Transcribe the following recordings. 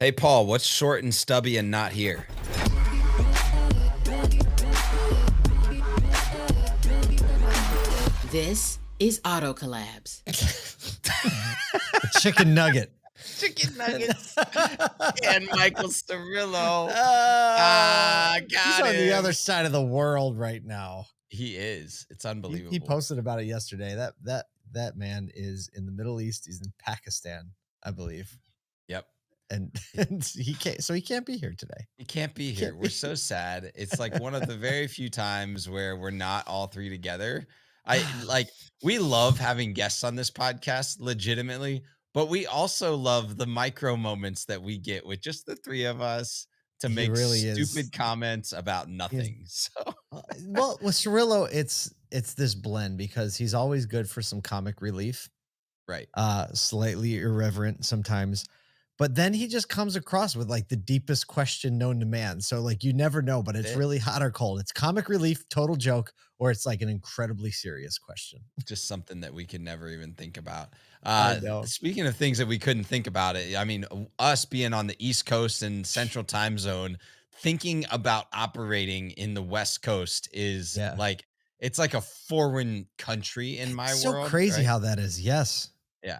Hey, Paul, what's short and stubby and not here? This is Collabs. Chicken nugget. Chicken nuggets and Michael Cirillo. He's Got on the him. other side of the world right now. He is. It's unbelievable. He posted about it yesterday. That man is in the Middle East. He's in Pakistan, I believe. Yep. And he can't be here today. He can't be here. We're so sad. It's like one of the very few times where we're not all three together. We love having guests on this podcast, legitimately, but we also love the micro moments that we get with just the three of us to He make really stupid is. comments about nothing. So Well, with Cirillo, it's this blend because he's always good for some comic relief, right. Slightly irreverent sometimes, but then he just comes across with like the deepest question known to man. So like you never know, but it's really hot or cold. It's comic relief, total joke, or it's like an incredibly serious question. Just something that we can never even think about. I know. Speaking of things that we couldn't think about it, I mean, us being on the East Coast and Central Time Zone, thinking about operating in the West Coast is like, it's like a foreign country in my world. So crazy how that is. Yes. Yeah.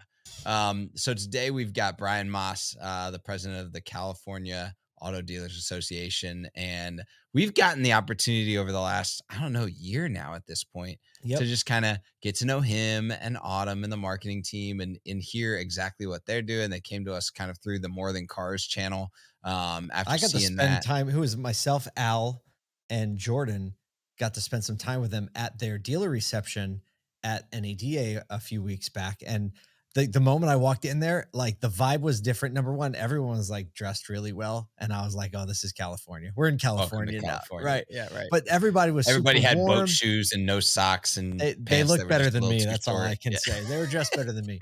So today we've got Brian Maas, the president of the California Auto Dealers Association, and we've gotten the opportunity over the last, I don't know, year now at this point to just kind of get to know him and Autumn and the marketing team and hear exactly what they're doing. They came to us kind of through the More Than Cars channel. After I got to seeing spend time. Who was myself, Al, and Jordan got to spend some time with them at their dealer reception at NADA a few weeks back, and the moment I walked in there, like the vibe was different. Number one, everyone was like dressed really well. And I was like, oh, this is California. We're in California now. Right. Yeah. Right. But everybody had warm. boat shoes and no socks and they look better than me. That's all I can say. They were dressed better than me.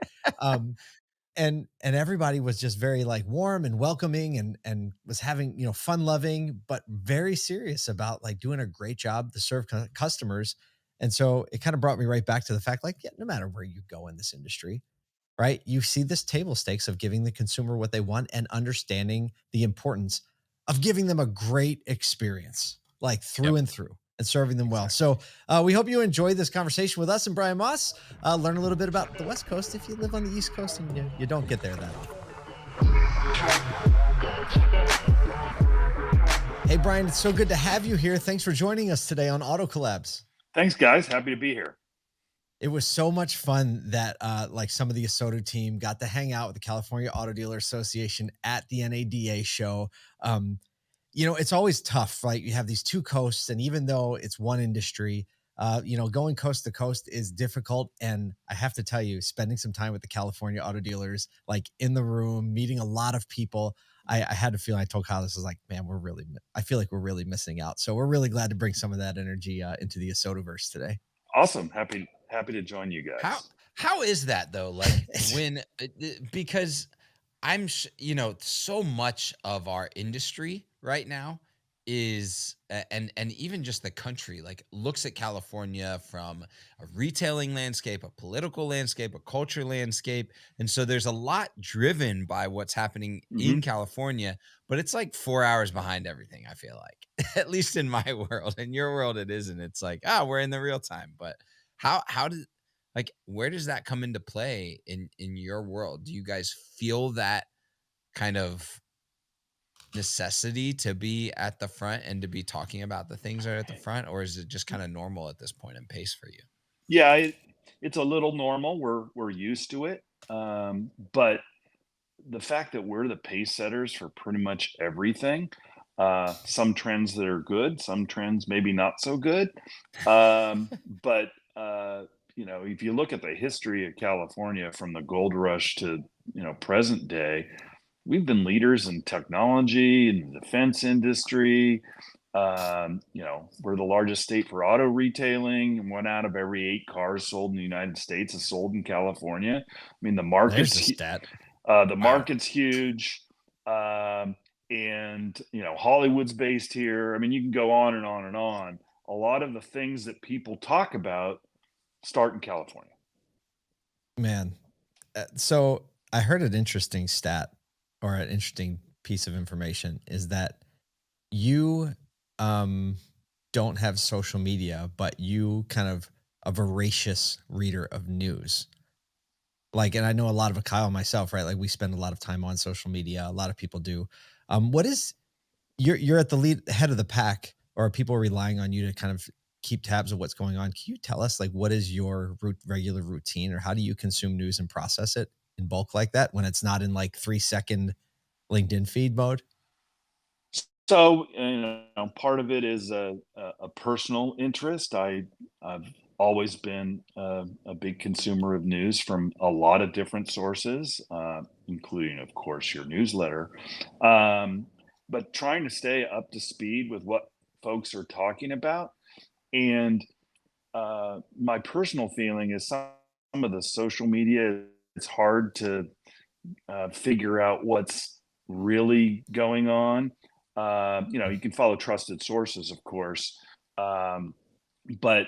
And everybody was just very like warm and welcoming and was having, fun loving, but very serious about like doing a great job to serve customers. And so it kind of brought me right back to the fact, like, no matter where you go in this industry, right? You see this table stakes of giving the consumer what they want and understanding the importance of giving them a great experience, like through and through, and serving them well. So we hope you enjoy this conversation with us and Brian Maas. Learn a little bit about the West Coast if you live on the East Coast and you don't get there that often. Hey, Brian, it's so good to have you here. Thanks for joining us today on Auto Collabs. Thanks, guys. Happy to be here. It was so much fun that like some of the ASOTU team got to hang out with the California Auto Dealer Association at the NADA show. It's always tough, right? You have these two coasts, and even though it's one industry, going coast to coast is difficult. And I have to tell you, spending some time with the California auto dealers, like in the room, meeting a lot of people, I had a feeling. I told Kyle, this was like, man, I feel like we're really missing out. So we're really glad to bring some of that energy into the ASOTUverse today. Awesome. Happy to join you guys. How is that though? Like because I'm, so much of our industry right now is, and even just the country, like looks at California from a retailing landscape, a political landscape, a culture landscape. And so there's a lot driven by what's happening in California, but it's like 4 hours behind everything. I feel like, at least in my world. In your world, it isn't. It's like, we're in the real time. But where does that come into play in your world? Do you guys feel that kind of necessity to be at the front and to be talking about the things that are at the front, or is it just kind of normal at this point in pace for you? Yeah, it's a little normal. We're used to it. But the fact that we're the pace setters for pretty much everything, some trends that are good, some trends maybe not so good. But if you look at the history of California from the gold rush to, present day, we've been leaders in technology, in the defense industry. We're the largest state for auto retailing, and 1 out of every 8 cars sold in the United States is sold in California. I mean, the market's huge. And Hollywood's based here. I mean, you can go on and on and on. A lot of the things that people talk about start in California. Man, so I heard an interesting stat or an interesting piece of information is that you um, don't have social media, but you kind of a voracious reader of news. Like, and I know a lot of Kyle and myself, right? Like we spend a lot of time on social media. A lot of people do. What is you're at the head of the pack, or are people relying on you to kind of keep tabs of what's going on? Can you tell us like what is your regular routine, or how do you consume news and process it in bulk like that when it's not in like 3-second LinkedIn feed mode? So, part of it is a personal interest. I've always been a big consumer of news from a lot of different sources, including, of course, your newsletter. Um, but trying to stay up to speed with what folks are talking about. And my personal feeling is some of the social media, it's hard to figure out what's really going on. You can follow trusted sources, of course, um, but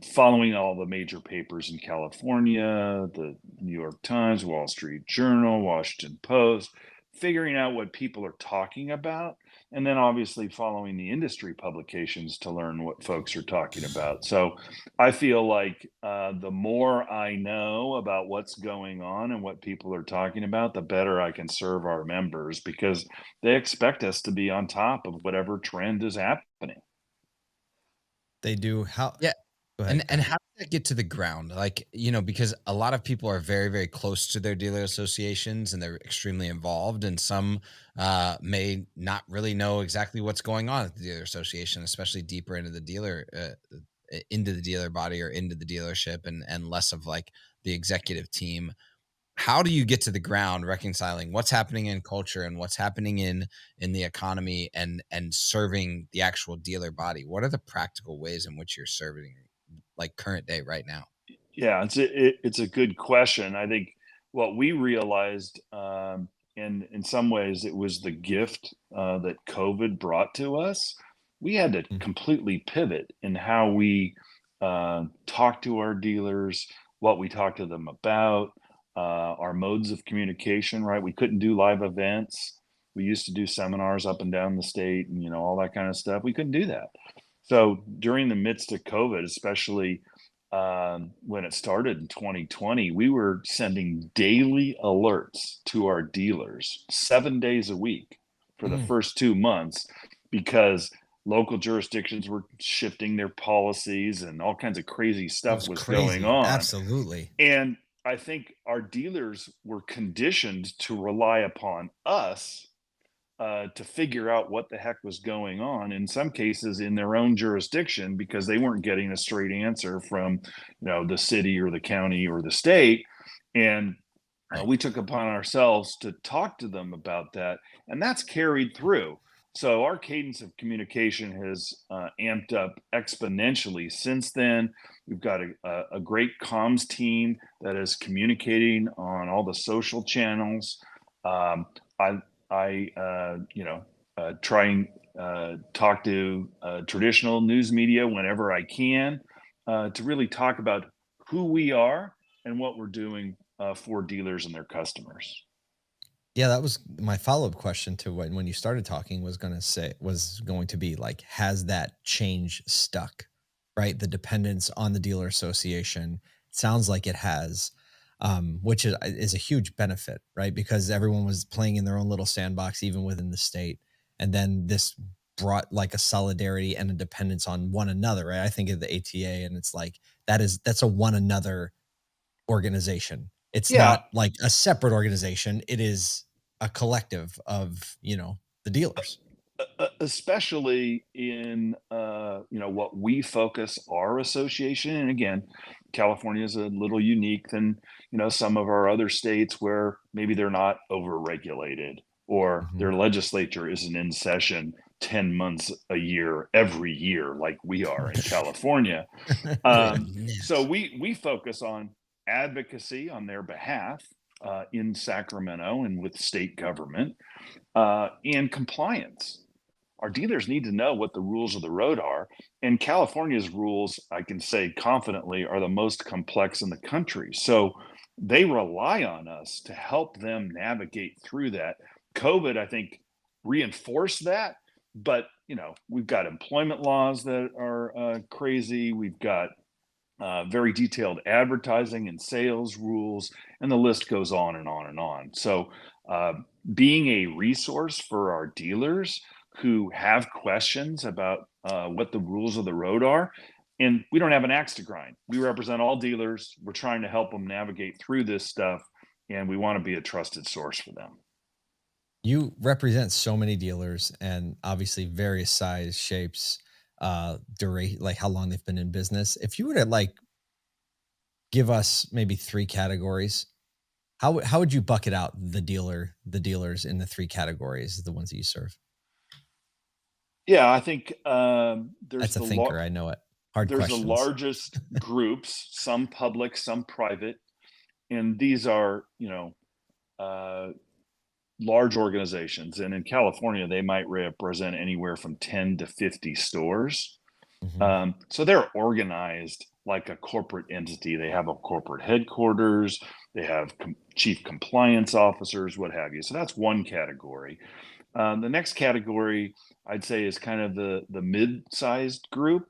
following all the major papers in California, the New York Times, Wall Street Journal, Washington Post, figuring out what people are talking about, and then obviously following the industry publications to learn what folks are talking about. So I feel like the more I know about what's going on and what people are talking about, the better I can serve our members because they expect us to be on top of whatever trend is happening. They do. How? Yeah. Go ahead. And how does that get to the ground? Like, because a lot of people are very, very close to their dealer associations and they're extremely involved. And some may not really know exactly what's going on at the dealer association, especially deeper into the into the dealer body or into the dealership and less of like the executive team. How do you get to the ground reconciling what's happening in culture and what's happening in the economy and serving the actual dealer body? What are the practical ways in which you're serving like current day right now? Yeah, it's a good question. I think what we realized, and in some ways, it was the gift that COVID brought to us. We had to Mm. completely pivot in how we talk to our dealers, what we talk to them about, our modes of communication. Right, we couldn't do live events. We used to do seminars up and down the state, and all that kind of stuff. We couldn't do that. So during the midst of COVID, especially when it started in 2020, we were sending daily alerts to our dealers 7 days a week for the Mm. first 2 months because local jurisdictions were shifting their policies and all kinds of crazy It stuff was was going crazy. on. Absolutely. And I think our dealers were conditioned to rely upon us to figure out what the heck was going on. In some cases, in their own jurisdiction, because they weren't getting a straight answer from, the city or the county or the state, and Right. we took upon ourselves to talk to them about that, and that's carried through. So our cadence of communication has amped up exponentially since then. We've got a great comms team that is communicating on all the social channels. Um, I try and talk to traditional news media whenever I can to really talk about who we are and what we're doing for dealers and their customers. Yeah, that was my follow-up question to when you started talking was going to be like, has that change stuck? Right? The dependence on the dealer association sounds like it has, which is a huge benefit, right? Because everyone was playing in their own little sandbox, even within the state, and then this brought like a solidarity and a dependence on one another, right? I think of the ATA, and it's like that's a one another organization. It's Yeah, not like a separate organization. It is a collective of, the dealers. especially in what we focus our association. And again, California is a little unique than some of our other states where maybe they're not over regulated or Mhm. their legislature isn't in session 10 months a year every year like we are in California. So Goodness. we focus on advocacy on their behalf in Sacramento and with state government and compliance. Our dealers need to know what the rules of the road are. And California's rules, I can say confidently, are the most complex in the country. So they rely on us to help them navigate through that COVID, I think, reinforced that. But we've got employment laws that are crazy. We've got very detailed advertising and sales rules, and the list goes on and on and on. So, being a resource for our dealers who have questions about what the rules of the road are, and we don't have an axe to grind. We represent all dealers. We're trying to help them navigate through this stuff, and we want to be a trusted source for them. You represent so many dealers and obviously various size, shapes, duration, like how long they've been in business. If you were to like give us maybe 3 categories, how would you bucket out the dealers in the 3 categories, the ones that you serve? Yeah, I think That's a thinker, I know it. Hard there's the questions. largest groups, some public, some private, and these are uh, large organizations. And in California, they might represent anywhere from 10 to 50 stores. So they're organized like a corporate entity. They have a corporate headquarters, they have chief compliance officers, what have you. So that's one category. The next category I'd say is kind of the mid-sized group,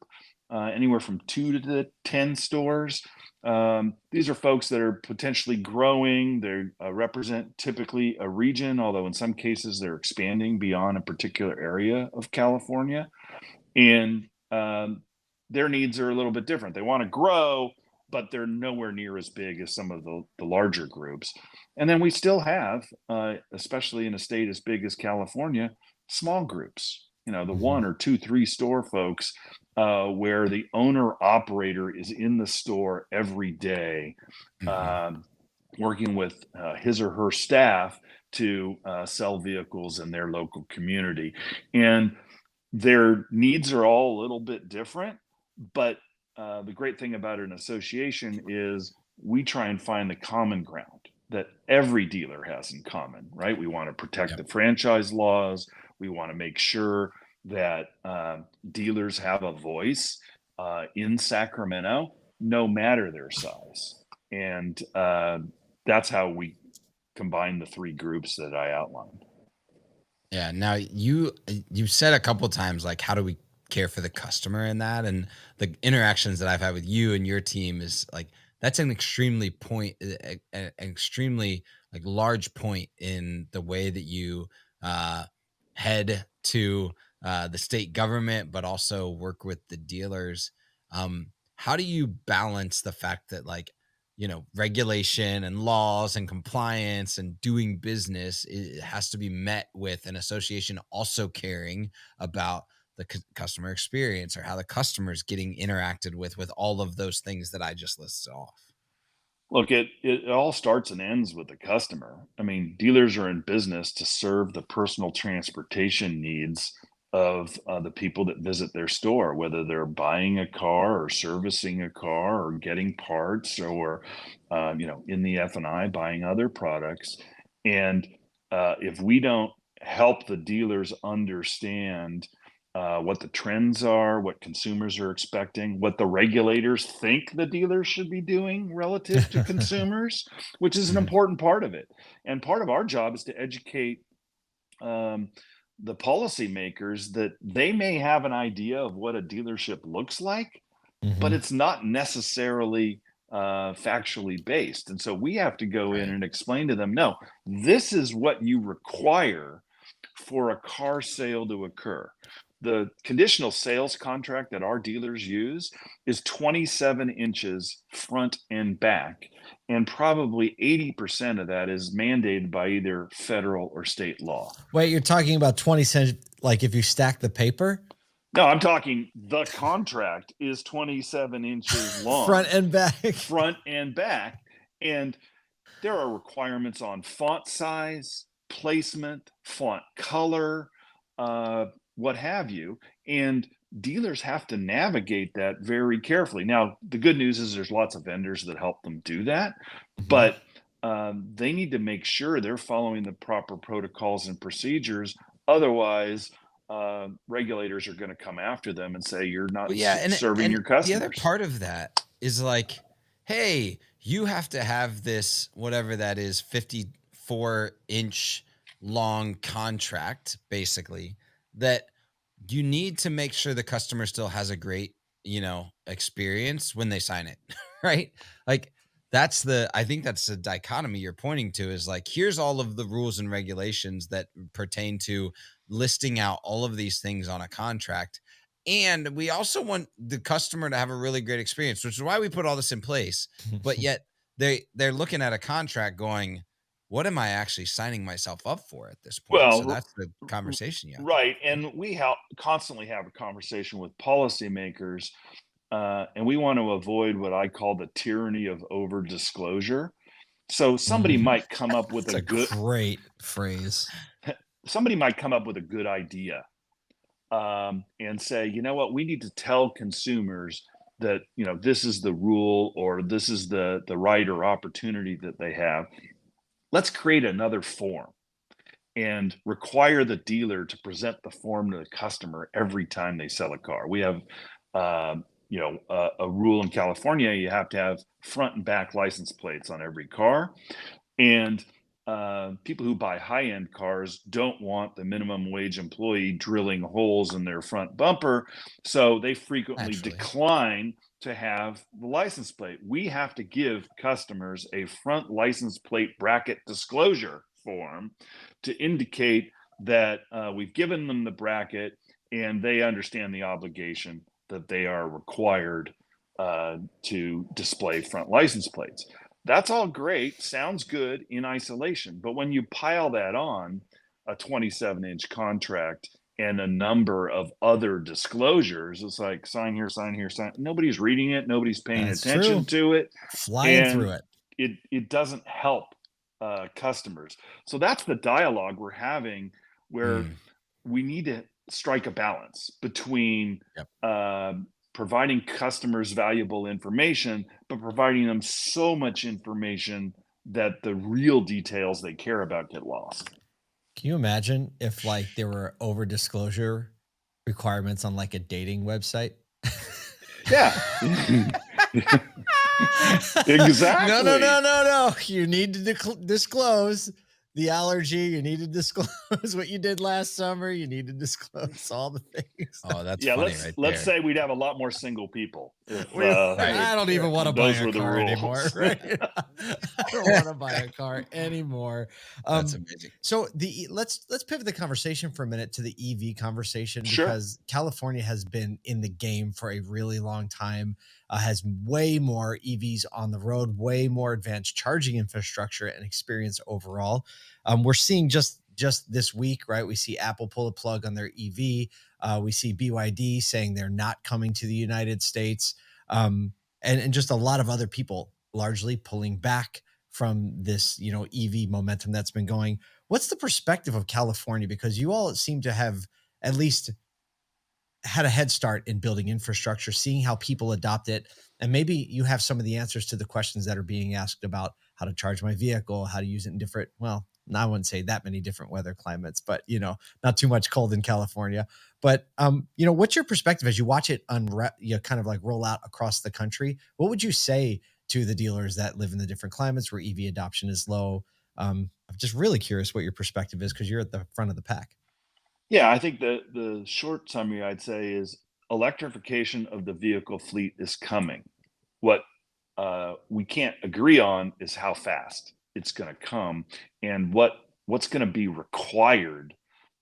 anywhere from 2 to 10 stores. These are folks that are potentially growing. They represent typically a region, although in some cases they're expanding beyond a particular area of California. And their needs are a little bit different. They want to grow, but they're nowhere near as big as some of the larger groups. And then we still have, especially in a state as big as California, small groups. The 1 or 2, 3 store folks, where the owner operator is in the store every day, working with his or her staff to sell vehicles in their local community. And their needs are all a little bit different, but the great thing about an association is we try and find the common ground that every dealer has in common, right? We want to protect the franchise laws. We want to make sure that dealers have a voice in Sacramento, no matter their size. And that's how we combine the 3 groups that I outlined. Yeah. Now you said a couple times like, how do we care for the customer in that? And the interactions that I've had with you and your team is like that's an extremely an extremely like large point in the way that you head to the state government, but also work with the dealers. How do you balance the fact that like regulation and laws and compliance and doing business, it has to be met with an association also caring about the customer experience or how the customer is getting interacted with all of those things that I just listed off? Look, it all starts and ends with the customer. I mean, dealers are in business to serve the personal transportation needs of the people that visit their store, whether they're buying a car or servicing a car or getting parts or, in the F&I buying other products. And if we don't help the dealers understand what the trends are, what consumers are expecting, what the regulators think the dealers should be doing relative to consumers, which is an Mhm. important part of it. And part of our job is to educate the policymakers that they may have an idea of what a dealership looks like, but Mhm. it's not necessarily factually based. And so we have to go in Right. and explain to them, no, this is what you require for a car sale to occur. The conditional sales contract that our dealers use is 27 inches front and back, and probably 80% of that is mandated by either federal or state law. Wait, you're talking about 20 cents, like if you stack the paper? No, I'm talking the contract is 27 inches Front long, and back. front and back. And there are requirements on font size, placement, font color, what have you. And dealers have to navigate that very carefully. Now, the good news is there's lots of vendors that help them do that, Mhm. but they need to make sure they're following the proper protocols and procedures. Otherwise, regulators are going to come after them and say you're not Well, yeah, serving and your the other customers. part of that is like, hey, you have to have this whatever that is 54-inch long contract, basically, that you need to make sure the customer still has a great, experience when they sign it, right? Like I think that's the dichotomy you're pointing to is like, here's all of the rules and regulations that pertain to listing out all of these things on a contract. And we also want the customer to have a really great experience, which is why we put all this in place. But yet they're looking at a contract going, what am I actually signing myself up for at this point? So Well, that's the conversation you have to have, right, right? and we constantly have a conversation with policymakers, and we want to avoid what I call the tyranny of over disclosure. So Mhm. That's a great phrase. somebody might come up with a good idea, and say, you know what, we need to tell consumers that this is the rule or this is the right or opportunity that they have. Let's create another form and require the dealer to present the form to the customer every time they sell a car. We have, a rule in California. You have to have front and back license plates on every car, and people who buy high-end cars don't want the minimum wage employee drilling holes in their front bumper, so they frequently Naturally. decline to have the license plate. We have to give customers a front license plate bracket disclosure form to indicate that we've given them the bracket and they understand the obligation that they are required to display front license plates. That's all great, sounds good in isolation, but when you pile that on a 27-inch contract and a number of other disclosures, it's like sign here, sign here, sign. Nobody's reading it, nobody's paying That's attention true. to it, Flying and through it. it doesn't help customers. So that's the dialogue we're having, where Mm, we need to strike a balance between Yep. providing customers valuable information, but providing them so much information that the real details they care about get lost. Can you imagine if like there were over disclosure requirements on like a dating website? Yeah. No, no, Exactly. no, no, no. You need to disclose the allergy. You need to disclose what you did last summer. You need to disclose all the things. oh, that's Yeah, funny let's right let's there. say we'd have a lot more single people if Right. I don't even want to buy those a were the car anymore, rules. right? I don't want to buy a car anymore. That's Um, amazing. so let's pivot the conversation for a minute to the EV conversation Sure. because California has been in the game for a really long time, has way more EVs on the road, way more advanced charging infrastructure and experience overall. We're seeing just this week, right? We see Apple pull a plug on their EV. We see BYD saying they're not coming to the United States, and just a lot of other people largely pulling back from this, EV momentum that's been going. What's the perspective of California? Because you all seem to have at least had a head start in building infrastructure, seeing how people adopt it. And maybe you have some of the answers to the questions that are being asked about how to charge my vehicle, how to use it in different, well, I wouldn't say that many different weather climates, but not too much cold in California. But what's your perspective as you watch it kind of like roll out across the country? What would you say to the dealers that live in the different climates where EV adoption is low? I'm just really curious what your perspective is because you're at the front of the pack. Yeah, I think the short summary I'd say is electrification of the vehicle fleet is coming. What we can't agree on is how fast it's going to come and what's going to be required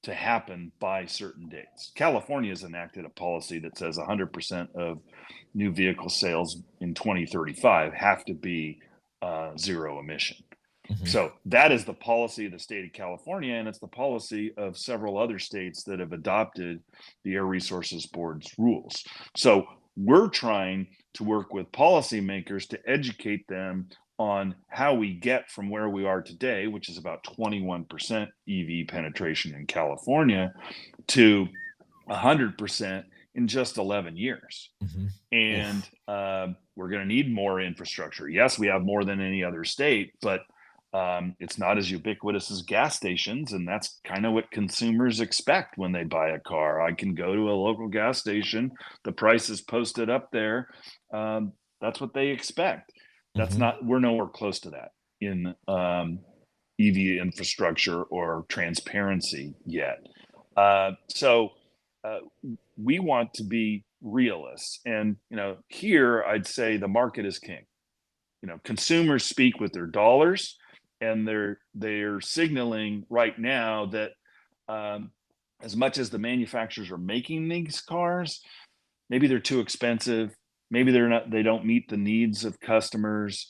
to happen by certain dates. California has enacted a policy that says 100% of new vehicle sales in 2035 have to be zero emission. Mhm. So that is the policy of the state of California, and it's the policy of several other states that have adopted the Air Resources Board's rules. So we're trying to work with policymakers to educate them on how we get from where we are today, which is about 21% EV penetration in California, to 100% in just 11 years. Mhm. And Oof. we're going to need more infrastructure. Yes, we have more than any other state, but it's not as ubiquitous as gas stations, and that's kind of what consumers expect when they buy a car. I can go to a local gas station, the price is posted up there. That's what they expect. That's Mhm. not. We're nowhere close to that in EV infrastructure or transparency yet. So we want to be realists, and here I'd say the market is king. Consumers speak with their dollars, and they're signaling right now that as much as the manufacturers are making these cars, maybe they're too expensive, maybe they don't meet the needs of customers,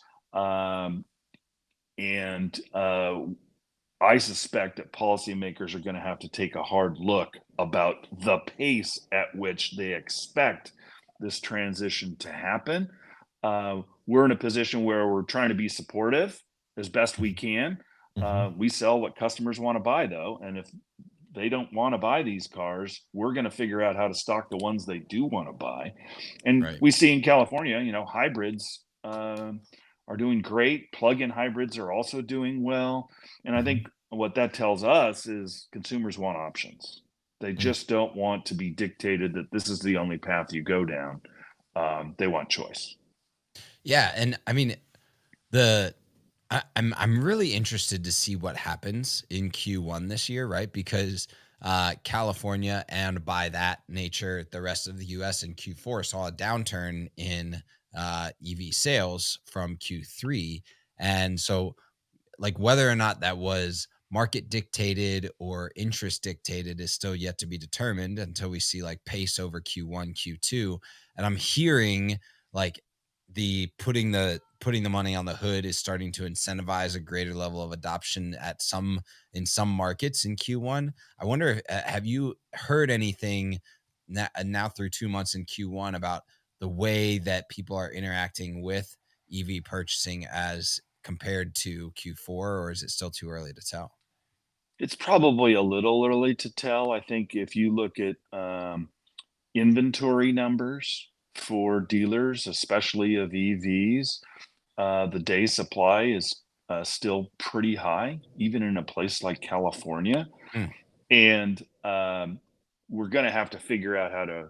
and I suspect that policymakers are going to have to take a hard look about the pace at which they expect this transition to happen. We're in a position where we're trying to be supportive as best we can. We sell what customers want to buy, though, and if they don't want to buy these cars, we're going to figure out how to stock the ones they do want to buy. And Right. we see in California, hybrids are doing great. Plug-in hybrids are also doing well. And I think what that tells us is consumers want options. They just don't want to be dictated that this is the only path you go down. They want choice. Yeah, and I mean, I'm really interested to see what happens in Q1 this year, right? Because California, and by that nature, the rest of the US in Q4 saw a downturn in EV sales from Q3. And so, like, whether or not that was market dictated or interest dictated is still yet to be determined until we see like pace over Q1, Q2. And I'm hearing like the putting the money on the hood is starting to incentivize a greater level of adoption in some markets in Q1. I wonder if have you heard anything now through 2 months in Q1 about the way that people are interacting with EV purchasing as compared to Q4, or is it still too early to tell? It's probably a little early to tell. I think if you look at inventory numbers for dealers, especially of EVs, the day supply is still pretty high, even in a place like California. Mm. And we're going to have to figure out how to,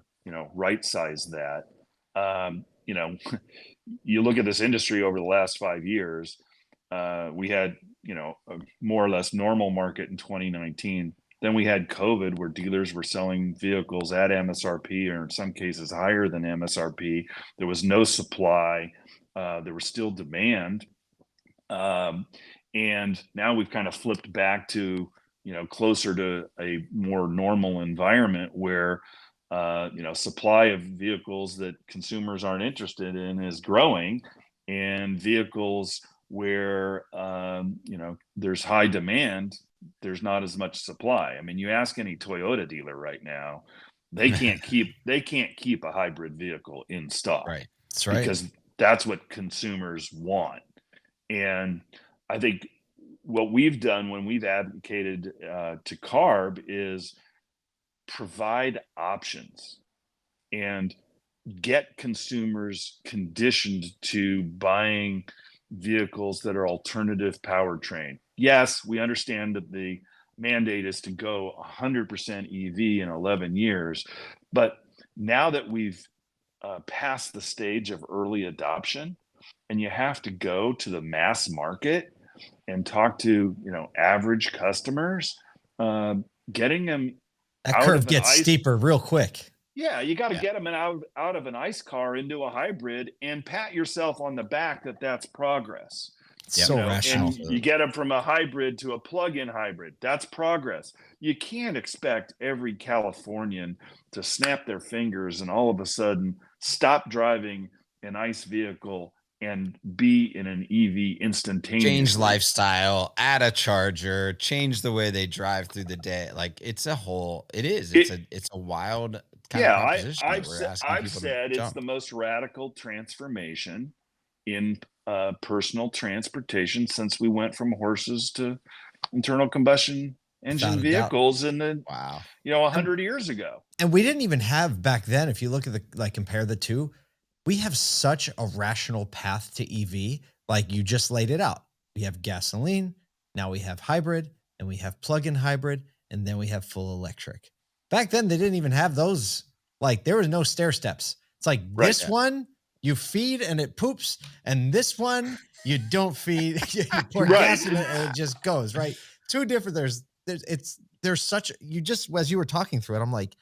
right size that. You look at this industry over the last 5 years, we had, a more or less normal market in 2019. Then we had COVID, where dealers were selling vehicles at MSRP, or in some cases higher than MSRP. There was no supply. There was still demand. And now we've kind of flipped back to, closer to a more normal environment where, supply of vehicles that consumers aren't interested in is growing, and vehicles where, there's high demand, there's not as much supply. I mean, you ask any Toyota dealer right now, they can't keep a hybrid vehicle in stock. Right. That's right. Because that's what consumers want. And I think what we've done when we've advocated to CARB is provide options and get consumers conditioned to buying vehicles that are alternative powertrain. Yes, we understand that the mandate is to go 100% EV in 11 years, but now that we've passed the stage of early adoption, and you have to go to the mass market and talk to average customers, getting them that out curve of an gets ICE. steeper real quick. Yeah, you got to get them out of an ICE car into a hybrid, and pat yourself on the back that that's progress. So rational. And you get them from a hybrid to a plug-in hybrid. That's progress. You can't expect every Californian to snap their fingers and all of a sudden stop driving an ICE vehicle and be in an EV instantaneously. Change lifestyle, add a charger, change the way they drive through the day. Like it's a wild kind of proposition that we're asking I've people said to it's jump. the most radical transformation in personal transportation since we went from horses to internal combustion engine vehicles in the 100 years ago. And we didn't even have back then, if you look at compare the two, we have such a rational path to EV. Like you just laid it out. We have gasoline, now we have hybrid, and we have plug-in hybrid, and then we have full electric. Back then, they didn't even have those. Like there was no stair steps. It's like this one you feed and it poops, and this one you don't feed. You pour Right. gas in it and it just goes, right? Two different. There's such, you just, as you were talking through it, I'm like,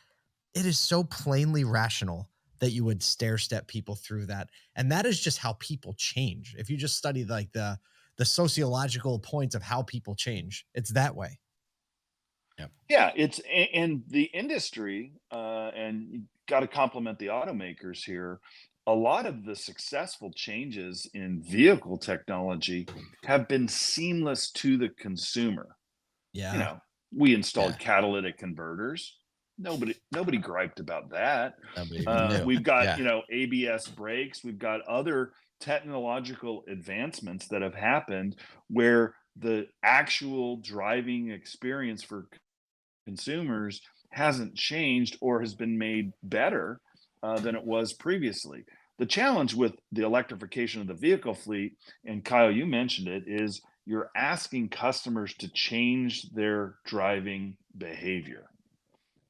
it is so plainly rational that you would stair step people through that. And that is just how people change. If you just study like the sociological points of how people change, it's that way. Yep. Yeah, and the industry, and you got to compliment the automakers here. A lot of the successful changes in vehicle technology have been seamless to the consumer. You Yeah. know, we Yeah. installed catalytic converters. Nobody griped about that. Nobody even knew. We've got, Yeah. ABS brakes. We've got other technological advancements that have happened where the actual driving experience for consumers hasn't changed or has been made better than it was previously. The challenge with the electrification of the vehicle fleet, and Kyle, you mentioned it, is you're asking customers to change their driving behavior.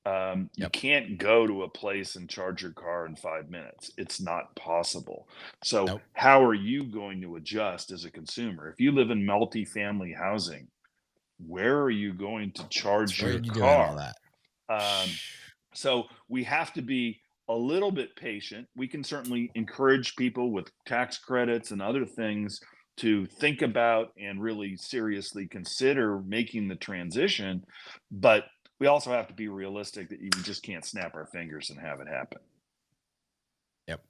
You Yep. can't go to a place and charge your car in 5 minutes. It's not possible. So, Nope. how are you going to adjust as a consumer? If you live in multifamily housing, where are you going to So charge where are your you doing all car? that? Um, so we have to be a little bit patient. We can certainly encourage people with tax credits and other things to think about and really seriously consider making the transition. But we also have to be realistic that you just can't snap our fingers and have it happen. Yep.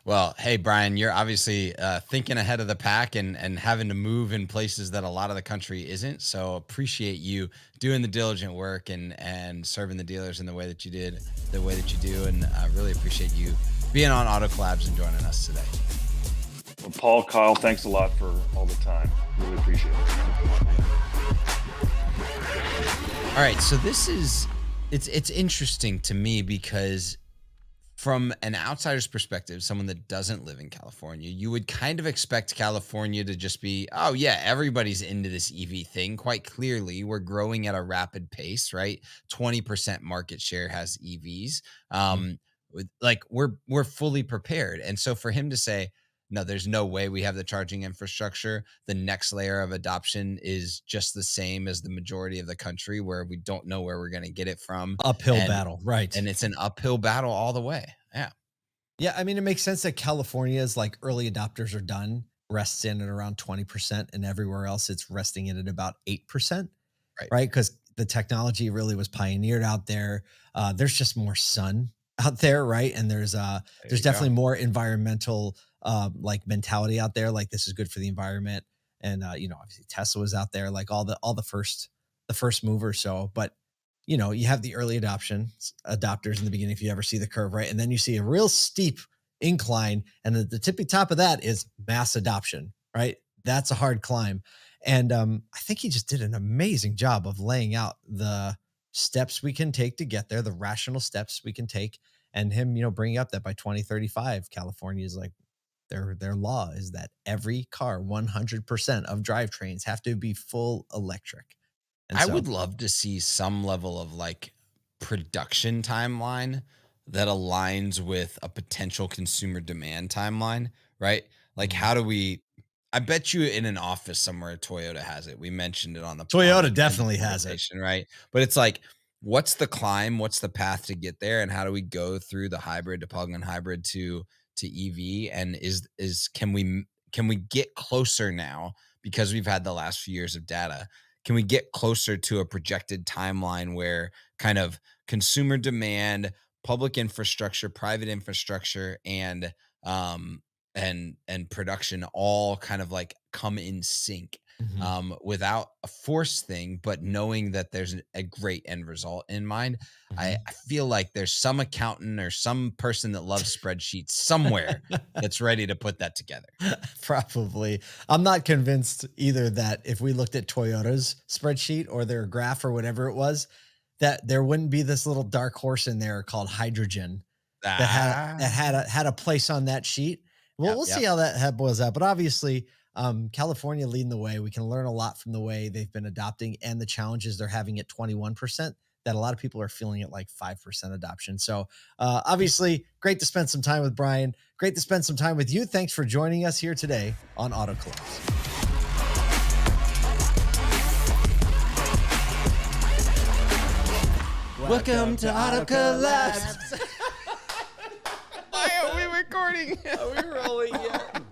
Well, hey, Brian, you're obviously thinking ahead of the pack and having to move in places that a lot of the country isn't. So appreciate you doing the diligent work and serving the dealers in the way that you did, the way that you do, and I really appreciate you being on Auto Collabs and joining us today. Well, Paul, Kyle, thanks a lot for all the time. Really appreciate it. All right, so it's interesting to me because from an outsider's perspective, someone that doesn't live in California, you would kind of expect California to just be, oh yeah, everybody's into this EV thing. Quite clearly, we're growing at a rapid pace, right? 20% market share has EVs. Mhm. Like we're fully prepared. And so for him to say, no, there's no way we have the charging infrastructure. The next layer of adoption is just the same as the majority of the country, where we don't know where we're going to get it from. Uphill And battle, right? and it's an uphill battle all the way. Yeah. Yeah, I mean, it makes sense that California's like early adopters are done, rests in at around 20%, and everywhere else it's resting in at about 8%, Right. right? Because the technology really was pioneered out there. There's just more sun out there, right? And There there's you go. definitely more environmental like mentality out there. Like this is good for the environment. And obviously Tesla was out there, like all the first movers. So, but you have the early adopters in the beginning, if you ever see the curve, right? And then you see a real steep incline, and the tippy top of that is mass adoption, right? That's a hard climb. And I think he just did an amazing job of laying out the steps we can take to get there, the rational steps we can take, and him, bringing up that by 2035, California is like their law is that every car, 100% of drivetrains have to be full electric. And I so, would love to see some level of like production timeline that aligns with a potential consumer demand timeline, right? Like mhm. how do we I bet you in an office somewhere Toyota has it. We mentioned it Toyota in the definitely has it. conversation, right? But it's like what's the climb? What's the path to get there and how do we go through the hybrid to plug-in hybrid to EV and is can we get closer now because we've had the last few years of data, can we get closer to a projected timeline where kind of consumer demand, public infrastructure, private infrastructure, um, and production all kind of like come in sync Mhm. without a force thing, but knowing that there's a great end result in mind. I Mhm. feel like there's some accountant or some person that loves spreadsheets somewhere that's ready to put that together. Probably. I'm not convinced either that if we looked at Toyota's spreadsheet or their graph or whatever it was, that there wouldn't be this little dark horse in there called hydrogen that had a place on that sheet. Well, Yep, we'll see yep. how that boils out. But obviously, California leading the way. We can learn a lot from the way they've been adopting and the challenges they're having at 21%. that a lot of people are feeling at like 5% adoption. So obviously, great to spend some time with Brian. Great to spend some time with you. Thanks for joining us here today on Auto Collabs. Welcome to Auto Collabs. Why are we recording? Are we rolling yet?